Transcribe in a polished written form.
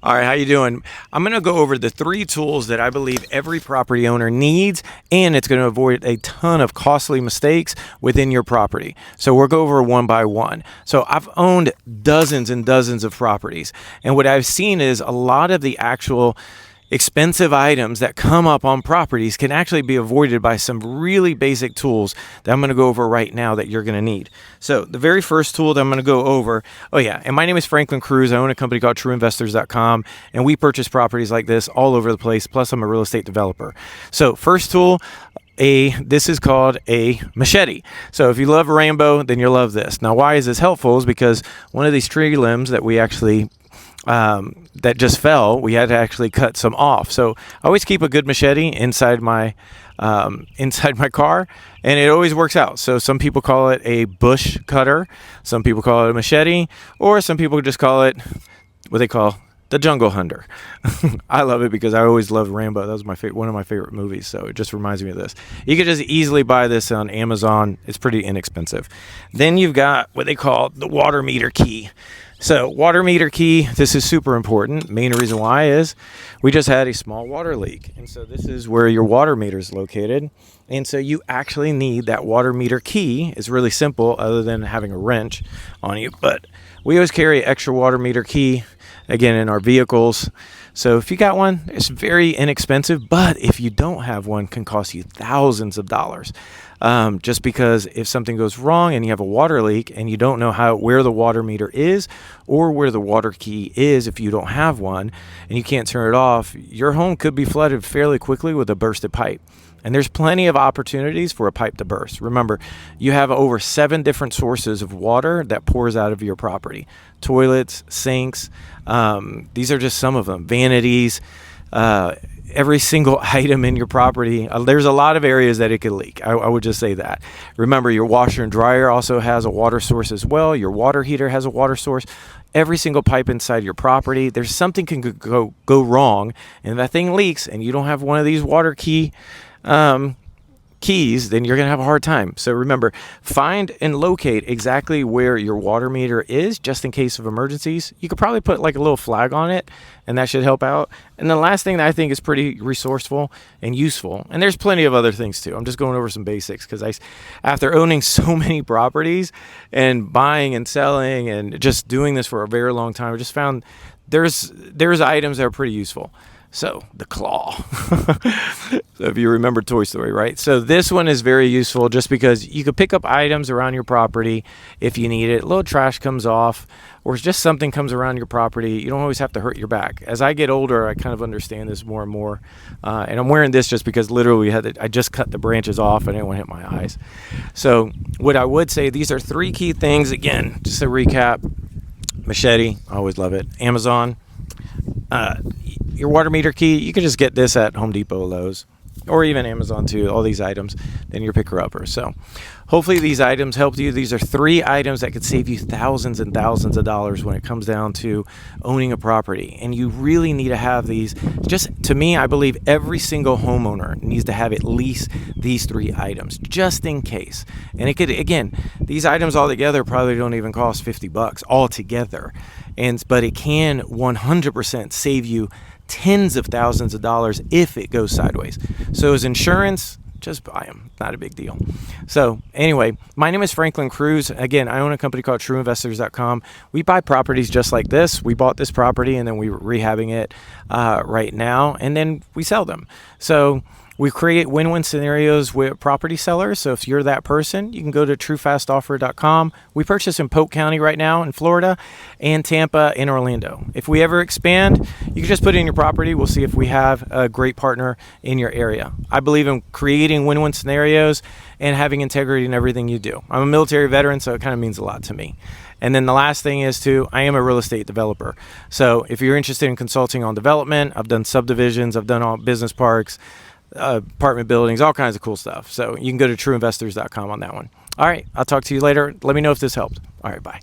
All right, how you doing? I'm going to go over the 3 tools that I believe every property owner needs, and it's going to avoid a ton of costly mistakes within your property. So we'll go over one by one. So I've owned dozens and dozens of properties, and what I've seen is a lot of the actual expensive items that come up on properties can actually be avoided by some really basic tools that I'm going to go over right now that you're going to need. So the very first tool that I'm going to go over, and my name is Franklin Cruz. I own a company called trueinvestors.com, and we purchase properties like this all over the place. Plus, I'm a real estate developer. So first tool, this is called a machete. So if you love Rambo, then you'll love this. Now, why is this helpful? Is because one of these tree limbs that we actually that just fell, we had to actually cut some off. So I always keep a good machete inside my car, and it always works out. So some people call it a bush cutter, some people call it a machete, or some people just call it what they call the jungle hunter. I love it because I always loved Rambo. That was one of my favorite movies, so it just reminds me of this. You could just easily buy this on Amazon. It's pretty inexpensive. Then you've got what they call the water meter key. So water meter key, this is super important. Main reason why is we just had a small water leak. And so this is where your water meter is located. And so you actually need that water meter key. It's really simple other than having a wrench on you. But we always carry an extra water meter key, again, in our vehicles. So if you got one, it's very inexpensive. But if you don't have one, it can cost you thousands of dollars. Just because if something goes wrong and you have a water leak and you don't know where the water meter is or where the water key is, if you don't have one and you can't turn it off, your home could be flooded fairly quickly with a bursted pipe. And there's plenty of opportunities for a pipe to burst. Remember, you have over 7 different sources of water that pours out of your property. Toilets, sinks, these are just some of them. Vanities, every single item in your property. There's a lot of areas that it could leak. I would just say that. Remember, your washer and dryer also has a water source as well. Your water heater has a water source. Every single pipe inside your property, there's something can go wrong, and that thing leaks, and you don't have one of these water keys, then you're going to have a hard time. So remember, find and locate exactly where your water meter is just in case of emergencies. You could probably put like a little flag on it, and that should help out. And the last thing that I think is pretty resourceful and useful, and there's plenty of other things too. I'm just going over some basics because after owning so many properties and buying and selling and just doing this for a very long time, I just found there's items that are pretty useful. So the claw. So if you remember Toy Story, right? So this one is very useful just because you could pick up items around your property if you need it. A little trash comes off or just something comes around your property. You don't always have to hurt your back. As I get older, I kind of understand this more and more. And I'm wearing this just because literally I just cut the branches off. I didn't want to hit my eyes. So what I would say, these are 3 key things. Again, just a recap. Machete, I always love it. Amazon. Your water meter key, you can just get this at Home Depot, Lowe's, or even Amazon too, all these items, then your picker-upper. So hopefully these items helped you. These are 3 items that could save you thousands and thousands of dollars when it comes down to owning a property. And you really need to have these. Just to me, I believe every single homeowner needs to have at least these 3 items, just in case. And it could, again, these items all together probably don't even cost $50 altogether. But it can 100% save you tens of thousands of dollars if it goes sideways. So as insurance, just buy them. Not a big deal. So anyway, my name is Franklin Cruz. Again, I own a company called trueinvestors.com. We buy properties just like this. We bought this property and then we're rehabbing it right now, and then we sell them. So we create win-win scenarios with property sellers. So if you're that person, you can go to truefastoffer.com. We purchase in Polk County right now in Florida and Tampa and Orlando. If we ever expand, you can just put it in your property. We'll see if we have a great partner in your area. I believe in creating win-win scenarios and having integrity in everything you do. I'm a military veteran, so it kind of means a lot to me. And then the last thing is I am a real estate developer. So if you're interested in consulting on development, I've done subdivisions, I've done all business parks, apartment buildings, all kinds of cool stuff. So you can go to trueinvestors.com on that one. All right, I'll talk to you later. Let me know if this helped. All right, bye.